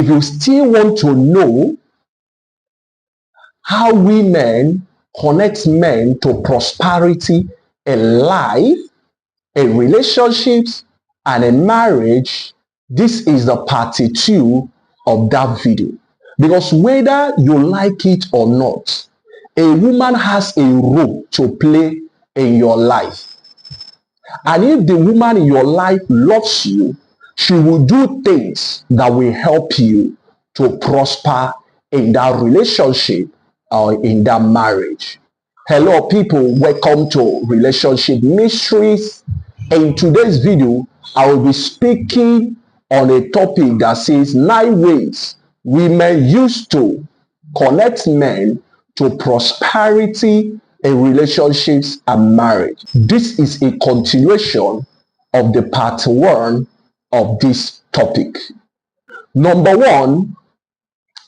you still want to know how women connect men to prosperity in life, in relationships, and in marriage, this is the part 2 of that video. Because whether you like it or not, a woman has a role to play in your life. And if the woman in your life loves you, she will do things that will help you to prosper in that relationship or in that marriage. Hello people, welcome to Relationship Mysteries. In today's video, I will be speaking on a topic that says 9 ways women used to connect men to prosperity in relationships and marriage. This is a continuation of the part 1 of this topic. Number 1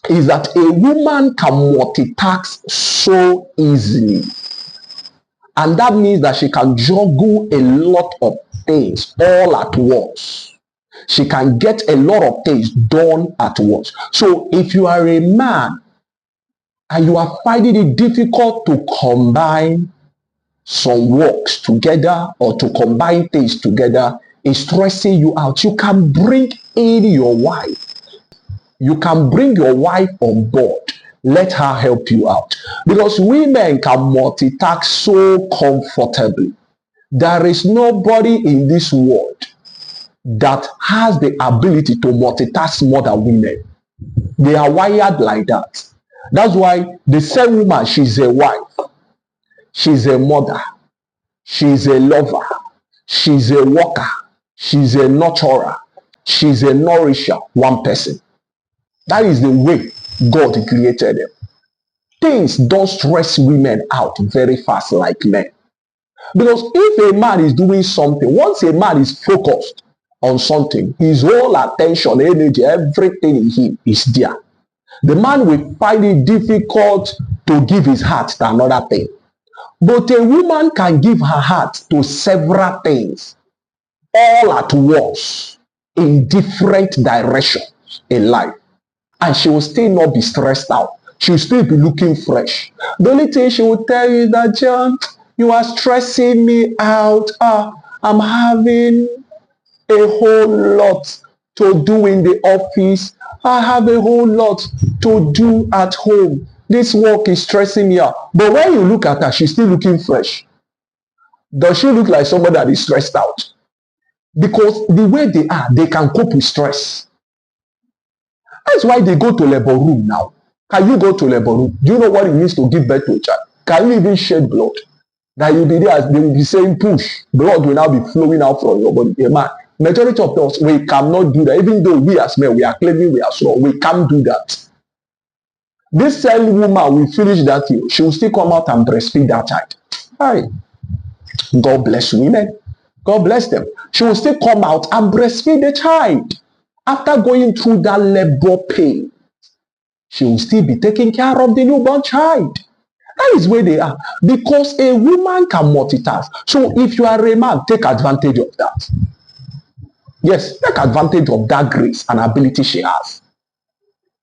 is that a woman can multitask so easily. And that means that she can juggle a lot of things all at once. She can get a lot of things done at once. So if you are a man and you are finding it difficult to combine some works together or to combine things together, it's stressing you out, you can bring in your wife. You can bring your wife on board. Let her help you out. Because women can multitask so comfortably. There is nobody in this world that has the ability to multitask more than women. They are wired like that. That's why the same woman, she's a wife, she's a mother, she's a lover, she's a worker, she's a nurturer, she's a nourisher, one person. That is the way God created them. Things don't stress women out very fast like men. Because if a man is doing something, once a man is focused on something, his whole attention, energy, everything in him is there. The man will find it difficult to give his heart to another thing. But a woman can give her heart to several things all at once in different directions in life. And she will still not be stressed out. She will still be looking fresh. The only thing she will tell you is that, John, you are stressing me out. I'm having a whole lot to do in the office. I have a whole lot to do at home. This work is stressing me out. But when you look at her, she's still looking fresh. Does she look like somebody that is stressed out? Because the way they are, they can cope with stress. That's why they go to labor room now. Can you go to labor room? Do you know what it means to give birth to a child? Can you even shed blood? That you'll be there, they will be saying push. Blood will now be flowing out from your body. Man, majority of us, we cannot do that. Even though we as men, we are claiming we are strong, we can't do that. This same woman will finish that year. She will still come out and breastfeed that child. Hi. God bless women. God bless them. She will still come out and breastfeed the child. After going through that labor pain, she will still be taking care of the newborn child. That is where they are. Because a woman can multitask. So if you are a man, take advantage of that. Yes, take advantage of that grace and ability she has.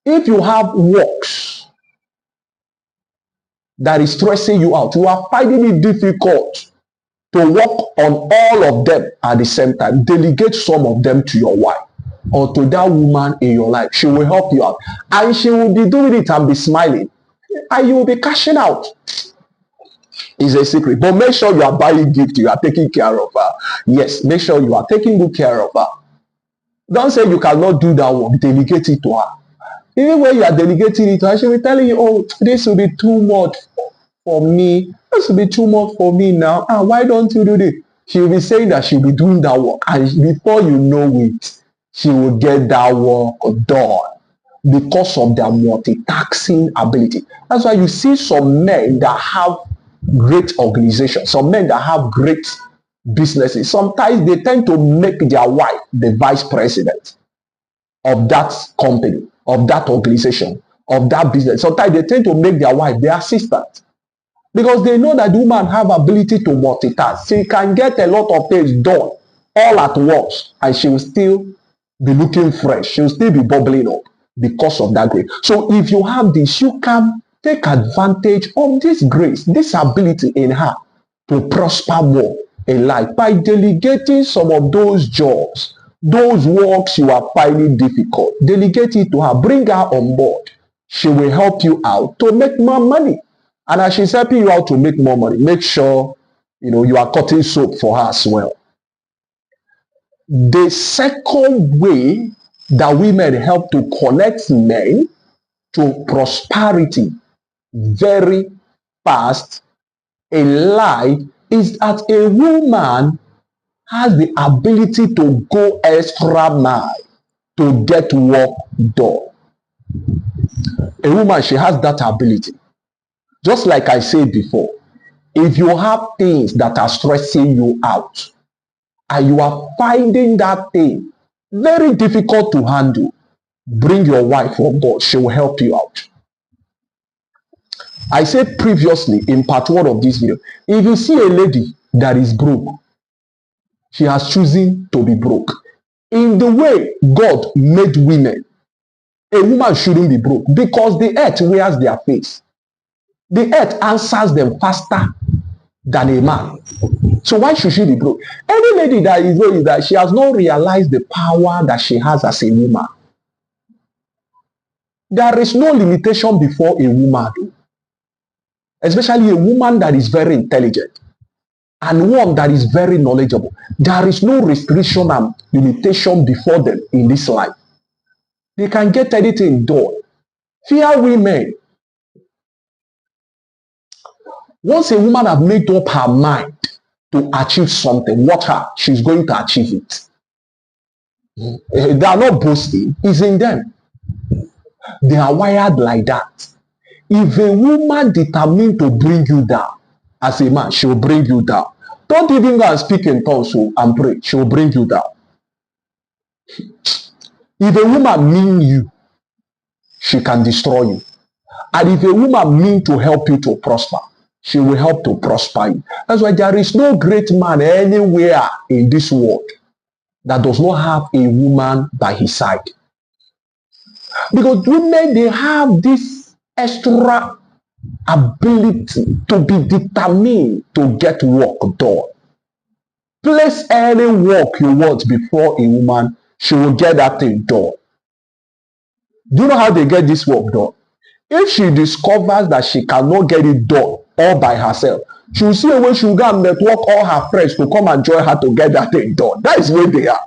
If you have works that is stressing you out, you are finding it difficult to work on all of them at the same time, delegate some of them to your wife or to that woman in your life. She will help you out. And she will be doing it and be smiling. And you will be cashing out. It's a secret. But make sure you are buying gift. You are taking care of her. Yes, make sure you are taking good care of her. Don't say you cannot do that work. Delegate it to her. Even when you are delegating it to her, she will be telling you, oh, this will be too much for me. This will be too much for me now. Why don't you do this? She will be saying that she will be doing that work. And before you know it, she will get that work done because of their multitasking ability. That's why you see some men that have great organizations, some men that have great businesses. Sometimes they tend to make their wife the vice president of that company, of that organization, of that business. Sometimes they tend to make their wife their assistant because they know that the woman have ability to multitask. She can get a lot of things done all at once and she will still be looking fresh. She will still be bubbling up because of that grace. So if you have this, you can take advantage of this grace, this ability in her to prosper more in life by delegating some of those jobs, those works you are finding difficult. Delegate it to her, bring her on board. She will help you out to make more money. And as she's helping you out to make more money, make sure you are cutting soap for her as well. The second way that women help to connect men to prosperity very fast in life is that a woman has the ability to go extra mile to get work done. A woman, she has that ability. Just like I said before, if you have things that are stressing you out and you are finding that thing very difficult to handle, bring your wife on board. She will help you out. I said previously in part 1 of this video, if you see a lady that is broke, she has chosen to be broke. In the way God made women, a woman shouldn't be broke because the earth wears their face. The earth answers them faster than a man. So why should she be broke? Any lady that is broke is that she has not realized the power that she has as a woman. There is no limitation before a woman, especially a woman that is very intelligent and one that is very knowledgeable. There is no restriction and limitation before them in this life. They can get anything done. Fear women. Once a woman has made up her mind to achieve something, watch her, she's going to achieve it. They are not boasting, it's in them. They are wired like that. If a woman determined to bring you down, as a man, she will bring you down. Don't even go and speak in tongues and pray. She will bring you down. If a woman mean you, she can destroy you. And if a woman mean to help you to prosper, she will help to prosper you. That's why there is no great man anywhere in this world that does not have a woman by his side. Because women, they have this extra ability to be determined to get work done. Place any work you want before a woman, she will get that thing done. Do you know how they get this work done? If she discovers that she cannot get it done all by herself, she will see a way she will go and network all her friends to come and join her to get that thing done. That is where they are.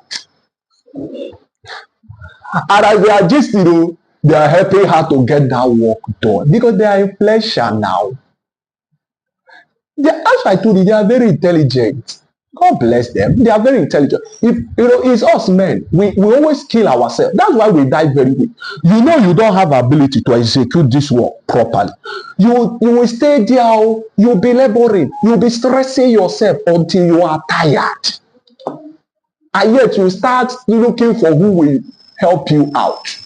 And as they are just, they are helping her to get that work done because they are influential now. As I told you, they are very intelligent. God bless them. They are very intelligent. If it's us men, we always kill ourselves. That's why we die very weak. You don't have ability to execute this work properly. You will stay there. You'll be laboring. You'll be stressing yourself until you are tired. And yet you start looking for who will help you out.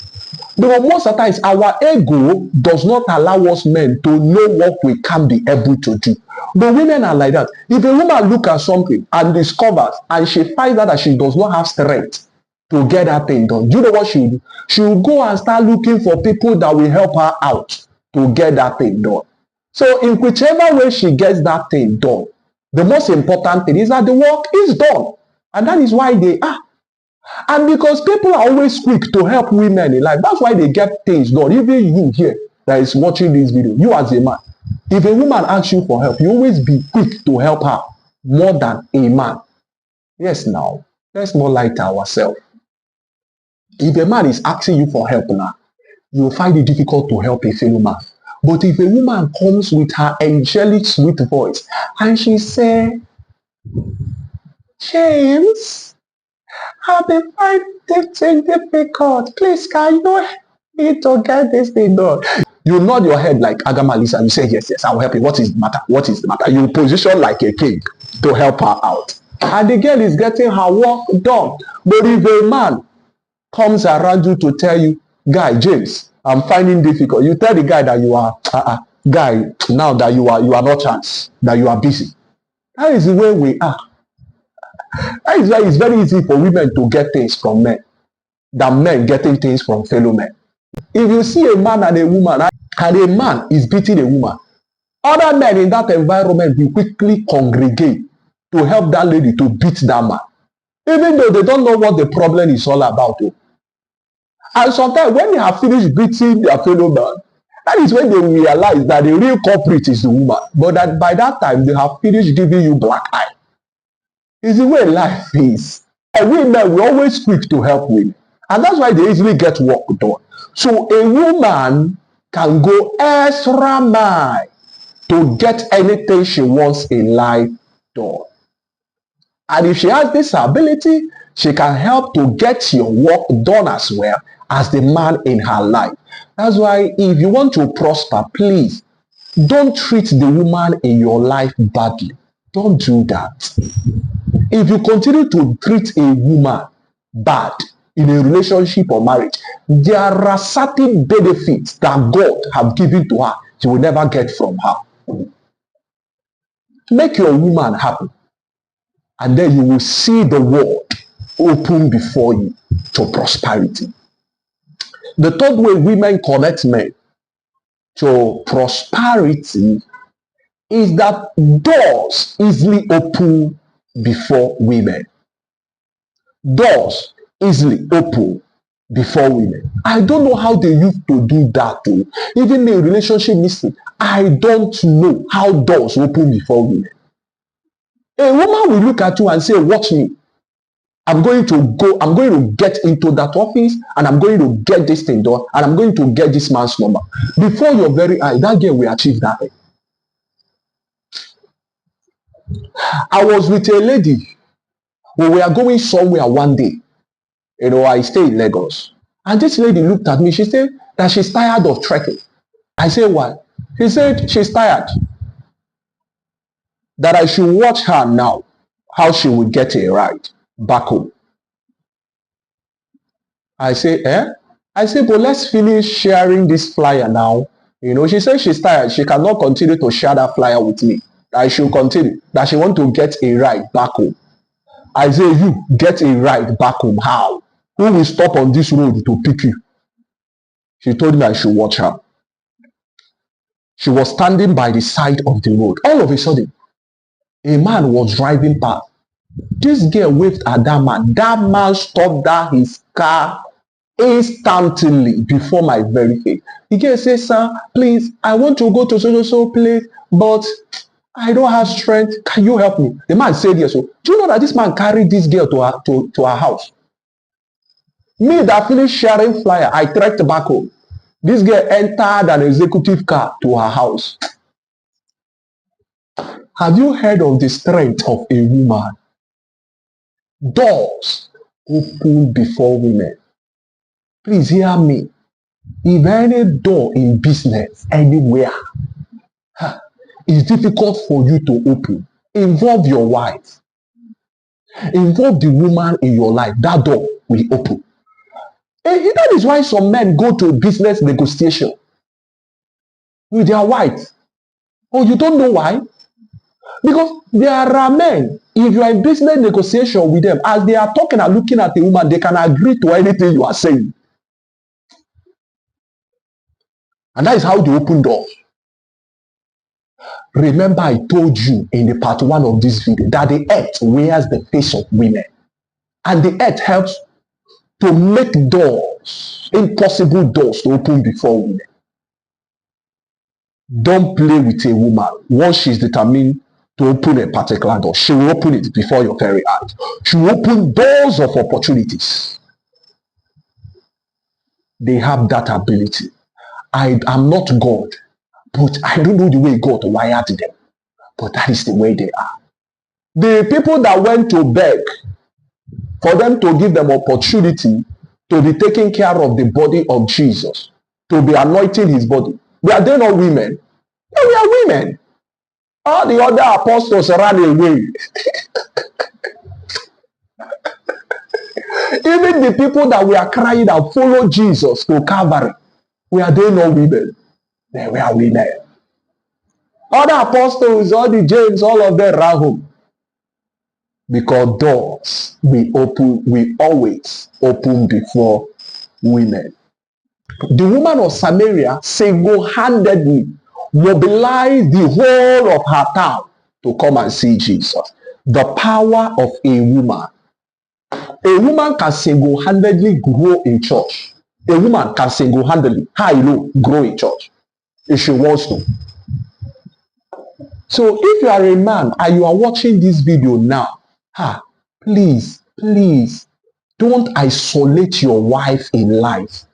Because most of the times our ego does not allow us men to know what we can be able to do. But women are like that. If a woman looks at something and discovers and she finds out that she does not have strength to get that thing done, do you know what she will do? She will go and start looking for people that will help her out to get that thing done. So in whichever way she gets that thing done, the most important thing is that the work is done. And that is why they are. And because people are always quick to help women in life, that's why they get things done. Even you here that is watching this video, you as a man, if a woman asks you for help, you always be quick to help her more than a man. Yes, now, let's not lie to ourselves. If a man is asking you for help now, you'll find it difficult to help a fellow man. But if a woman comes with her angelic sweet voice and she says, James, I've been finding things difficult. Please, can you help me to get this thing done? You nod your head like Agamalisa. You say, yes, I'll help you. What is the matter? What is the matter? You position like a king to help her out. And the girl is getting her work done. But if a man comes around you to tell you, guy, James, I'm finding difficult. You tell the guy that you are, guy, now that you are not chance, that you are busy. That is the way we are. That is why it's very easy for women to get things from men than men getting things from fellow men. If you see a man and a woman, and a man is beating a woman, other men in that environment will quickly congregate to help that lady to beat that man, even though they don't know what the problem is all about. And sometimes when they have finished beating their fellow man, that is when they realize that the real culprit is the woman. But that by that time, they have finished giving you black eye. It's the way life is. And women, we always quick to help women. And that's why they easily get work done. So a woman can go extra mile to get anything she wants in life done. And if she has this ability, she can help to get your work done as well as the man in her life. That's why if you want to prosper, please don't treat the woman in your life badly. Don't do that. If you continue to treat a woman bad in a relationship or marriage, there are certain benefits that God have given to her you will never get from her. Make your woman happy, and then you will see the world open before you to prosperity. The third way women connect men to prosperity is that doors easily open before women. Doors easily open before women. I don't know how they used to do that too. Even in relationship mystery, I don't know how doors open before women. A woman will look at you and say, watch me. I'm going to get into that office and I'm going to get this thing done and I'm going to get this man's number. Before your very eye, that girl will achieve that thing. I was with a lady. We were going somewhere one day. I stay in Lagos. And this lady looked at me. She said that she's tired of trekking. I said, why? She said she's tired. That I should watch her now, how she would get a ride back home. I say, I say, but let's finish sharing this flyer now. She said she's tired. She cannot continue to share that flyer with me. I should continue. That she want to get a ride back home. I say, you get a ride back home. How? Who will stop on this road to pick you? She told me I should watch her. She was standing by the side of the road. All of a sudden, a man was driving past. This girl waved at that man. That man stopped his car instantly before my very face. The girl says, sir, please, I want to go to so place, but I don't have strength. Can you help me? The man said yes. So, do you know that this man carried this girl to her house? Me that finished sharing flyer, I trekked back home. This girl entered an executive car to her house. Have you heard of the strength of a woman? Doors open before women. Please hear me. If any door in business anywhere is difficult for you to open, involve your wife. Involve the woman in your life. That door will open. And that is why some men go to business negotiation with their wife. Oh, you don't know why? Because there are men, if you are in business negotiation with them, as they are talking and looking at the woman, they can agree to anything you are saying. And that is how they open doors. Remember, I told you in the part 1 of this video that the earth wears the face of women. And the earth helps to make doors, impossible doors to open before women. Don't play with a woman. Once she's determined to open a particular door, she will open it before your very eyes. She will open doors of opportunities. They have that ability. I am not God, but I don't know the way God wired them. But that is the way they are. The people that went to beg for them to give them opportunity to be taking care of the body of Jesus, to be anointing his body, were they not women? They were women. All the other apostles ran away. Even the people that were crying out, follow Jesus to Calvary, were they not women? They were women. Other apostles, all the James, all of them ran home. Because doors we always open before women. The woman of Samaria single-handedly mobilized the whole of her town to come and see Jesus. The power of a woman. A woman can single-handedly grow a church. A woman can single-handedly, grow a church if she wants to. So if you are a man and you are watching this video now, please don't isolate your wife in life,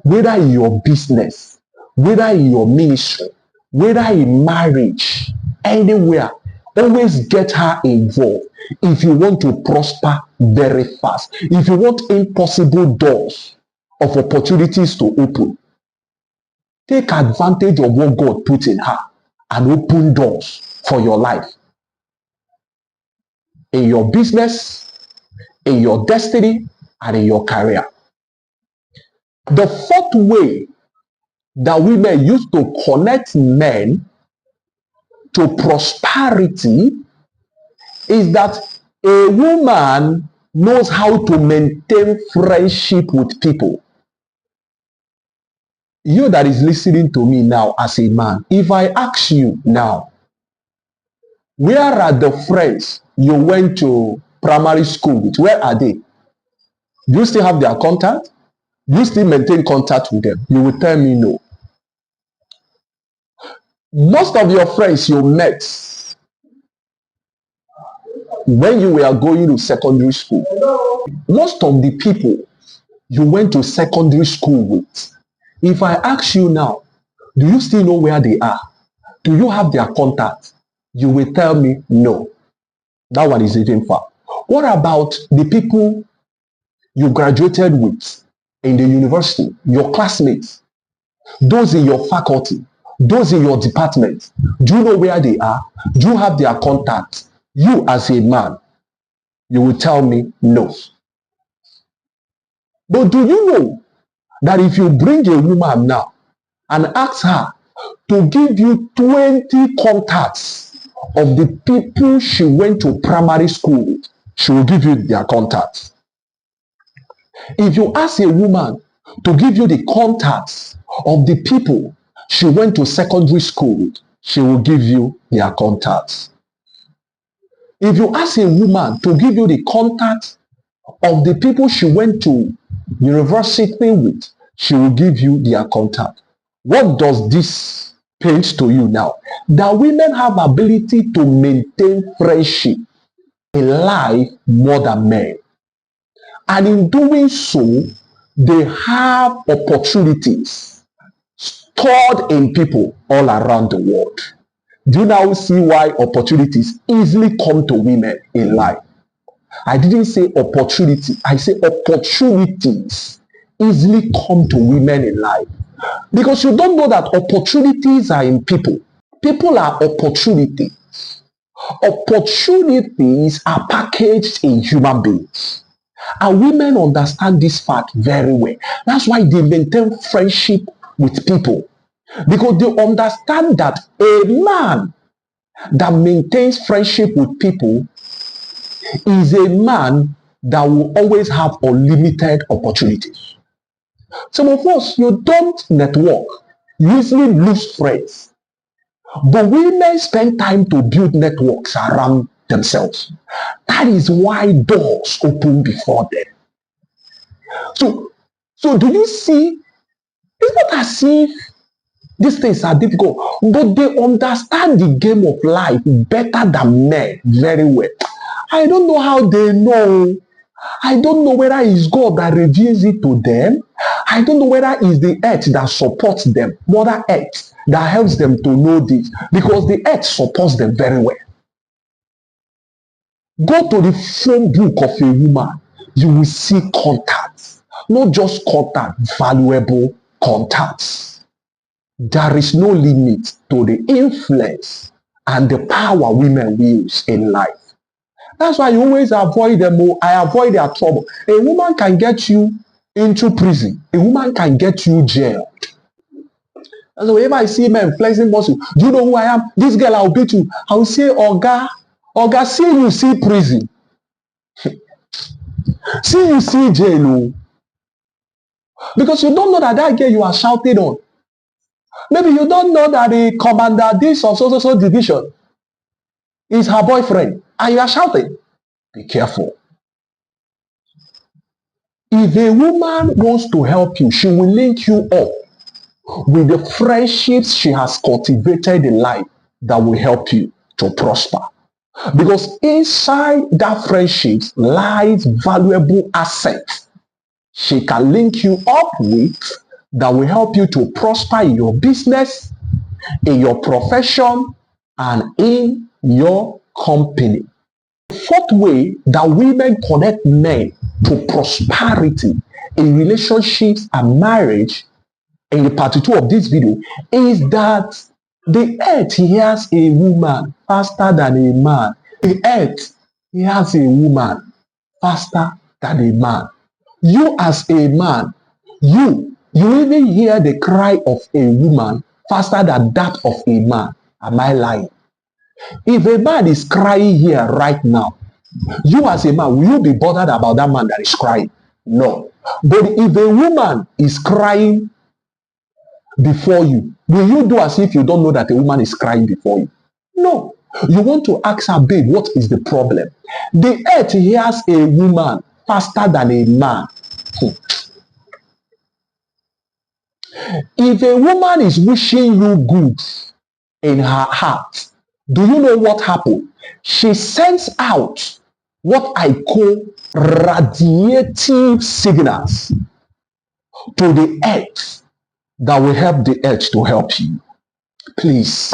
whether in your business, whether in your ministry, whether in marriage, anywhere. Always get her involved if you want to prosper very fast. If you want impossible doors of opportunities to open, take advantage of what God put in her and open doors for your life. In your business, in your destiny, and in your career. The fourth way that women used to connect men to prosperity is that a woman knows how to maintain friendship with people. You that is listening to me now as a man, if I ask you now, where are the friends you went to primary school with? Where are they? Do you still have their contact? Do you still maintain contact with them? You will tell me no. Most of your friends you met when you were going to secondary school, most of the people you went to secondary school with, if I ask you now, do you still know where they are? Do you have their contact? You will tell me no. That one is even far. What about the people you graduated with in the university, your classmates, those in your faculty, those in your department? Do you know where they are? Do you have their contact? You as a man, you will tell me no. But do you know that if you bring a woman now and ask her to give you 20 contacts of the people she went to primary school with, she will give you their contacts. If you ask a woman to give you the contacts of the people she went to secondary school with, she will give you their contacts. If you ask a woman to give you the contacts of the people she went to university with, she will give you their contact. What does this paint to you now? That women have ability to maintain friendship in life more than men. And in doing so, they have opportunities stored in people all around the world. Do you now see why opportunities easily come to women in life? I didn't say opportunity, I say opportunities easily come to women in life. Because you don't know that opportunities are in people. People are opportunities. Opportunities are packaged in human beings. And women understand this fact very well. That's why they maintain friendship with people. Because they understand that a man that maintains friendship with people is a man that will always have unlimited opportunities. Some of us, you don't network, you usually lose friends. But women spend time to build networks around themselves. That is why doors open before them. So do you see? It's not as if these things are difficult, but they understand the game of life better than men very well. I don't know how they know. I don't know whether it's God that reveals it to them. I don't know whether it's the earth that supports them, Mother Earth, that helps them to know this, because the earth supports them very well. Go to the phone book of a woman, you will see contacts, not just contacts, valuable contacts. There is no limit to the influence and the power women use in life. That's why you always avoid them. I avoid their trouble. A woman can get you into prison. A woman can get you jailed. And so whenever I see men flexing muscle, do you know who I am? This girl, I'll beat you. I'll say, Oga, see you see prison. See you see jail. Because you don't know that that girl you are shouting on. Maybe you don't know that the commander this of so division is her boyfriend, and you are shouting. Be careful. If a woman wants to help you, she will link you up with the friendships she has cultivated in life that will help you to prosper. Because inside that friendships lies valuable assets she can link you up with that will help you to prosper in your business, in your profession, and in your company. The fourth way that women connect men to prosperity in relationships and marriage in the part 2 of this video is that the earth hears a woman faster than a man. The earth hears a woman faster than a man. You as a man, you even hear the cry of a woman faster than that of a man. Am I lying? If a man is crying here right now, you as a man, will you be bothered about that man that is crying? No. But if a woman is crying before you, will you do as if you don't know that a woman is crying before you? No. You want to ask her, babe, what is the problem? The earth hears a woman faster than a man. If a woman is wishing you good in her heart, do you know what happened? She sends out what I call radiative signals to the earth that will help the earth to help you. Please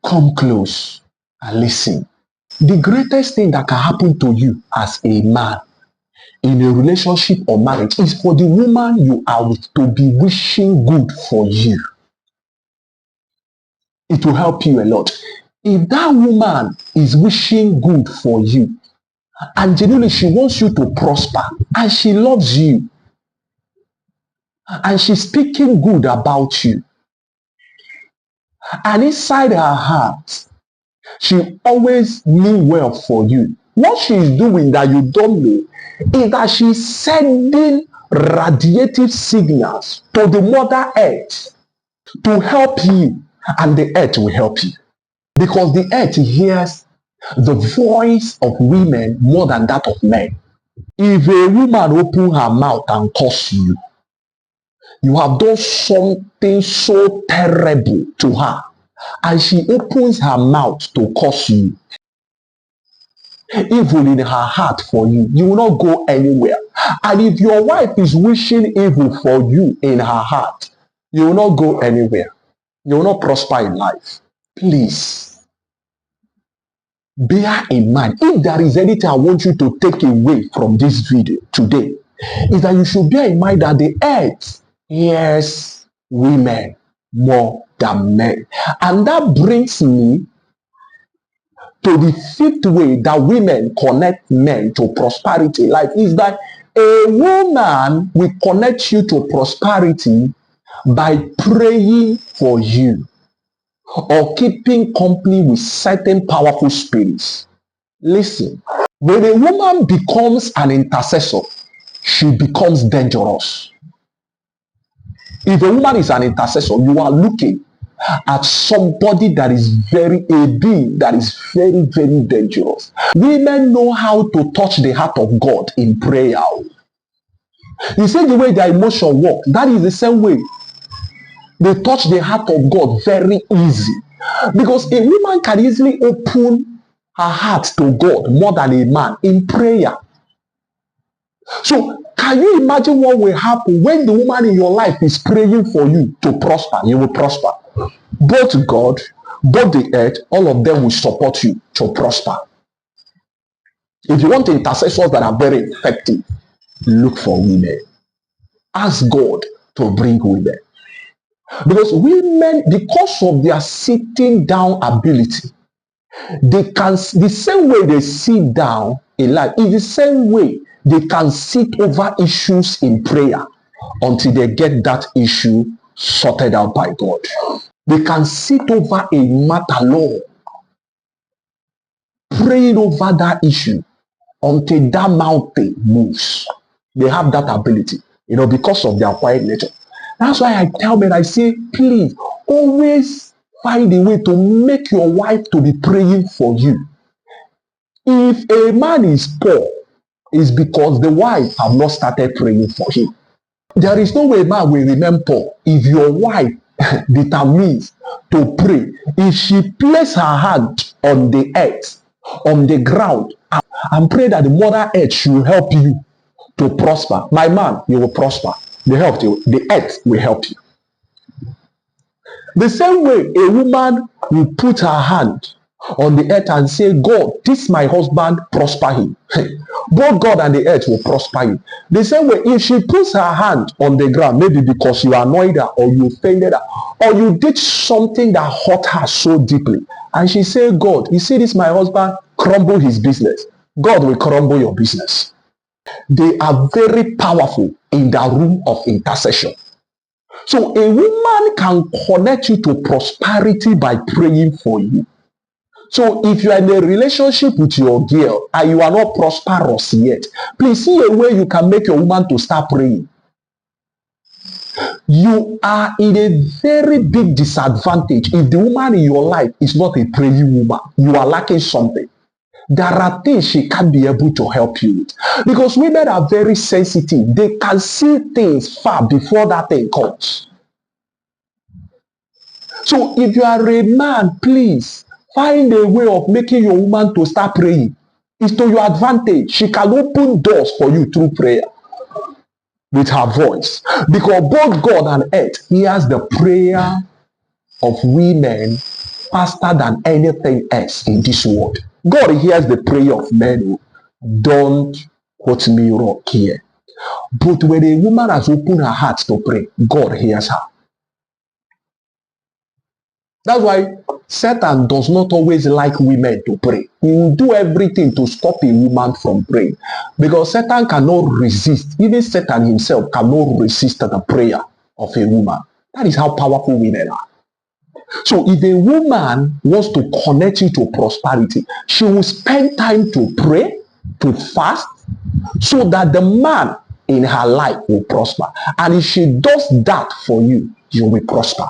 come close and listen. The greatest thing that can happen to you as a man in a relationship or marriage is for the woman you are with to be wishing good for you. It will help you a lot. If that woman is wishing good for you, and genuinely she wants you to prosper, and she loves you, and she's speaking good about you, and inside her heart, she always mean well for you. What she's doing that you don't know is that she's sending radiative signals to the Mother Earth to help you, and the earth will help you. Because the earth hears the voice of women more than that of men. If a woman open her mouth and curse you, you have done something so terrible to her, and she opens her mouth to curse you, evil in her heart for you, you will not go anywhere. And if your wife is wishing evil for you in her heart, you will not go anywhere. You will not prosper in life. Please, bear in mind, if there is anything I want you to take away from this video today, is that you should bear in mind that the earth hears women more than men. And that brings me to the fifth way that women connect men to prosperity in life, is that a woman will connect you to prosperity by praying for you or keeping company with certain powerful spirits. Listen, when a woman becomes an intercessor, she becomes dangerous. If a woman is an intercessor, you are looking at somebody that is a being that is very, very dangerous. Women know how to touch the heart of God in prayer. You see the way their emotion work, that is the same way they touch the heart of God very easy. Because a woman can easily open her heart to God more than a man in prayer. So can you imagine what will happen when the woman in your life is praying for you to prosper? You will prosper. Both God, both the earth, all of them will support you to prosper. If you want intercessors that are very effective, look for women. Ask God to bring women. Because women, because of their sitting down ability, they can, the same way they sit down in life is the same way they can sit over issues in prayer until they get that issue sorted out by God. They can sit over a matter long, praying over that issue until that mountain moves. They have that ability. because of their quiet nature. That's why I tell men, I say, please, always find a way to make your wife to be praying for you. If a man is poor, it's because the wife have not started praying for him. There is no way a man will remain poor if your wife determines to pray. If she places her hand on the earth, on the ground, and pray that the Mother Earth should help you to prosper. My man, you will prosper. The earth will help you. The same way a woman will put her hand on the earth and say, God, this my husband, prosper him. Both God and the earth will prosper you. The same way, if she puts her hand on the ground, maybe because you annoyed her or you offended her, or you did something that hurt her so deeply, and she said, God, you see this my husband, crumble his business. God will crumble your business. They are very powerful in the room of intercession. So a woman can connect you to prosperity by praying for you. So if you are in a relationship with your girl and you are not prosperous yet, please see a way you can make your woman to start praying. You are in a very big disadvantage if the woman in your life is not a praying woman. You are lacking something. There are things she can't be able to help you with. Because women are very sensitive. They can see things far before that thing comes. So if you are a man, please find a way of making your woman to start praying. It's to your advantage. She can open doors for you through prayer with her voice. Because both God and earth hears the prayer of women faster than anything else in this world. God hears the prayer of men. Don't quote me wrong here. But when a woman has opened her heart to pray, God hears her. That's why Satan does not always like women to pray. He will do everything to stop a woman from praying. Because Satan cannot resist. Even Satan himself cannot resist the prayer of a woman. That is how powerful women are. So if a woman wants to connect you to prosperity, she will spend time to pray, to fast, so that the man in her life will prosper. And if she does that for you, you will prosper.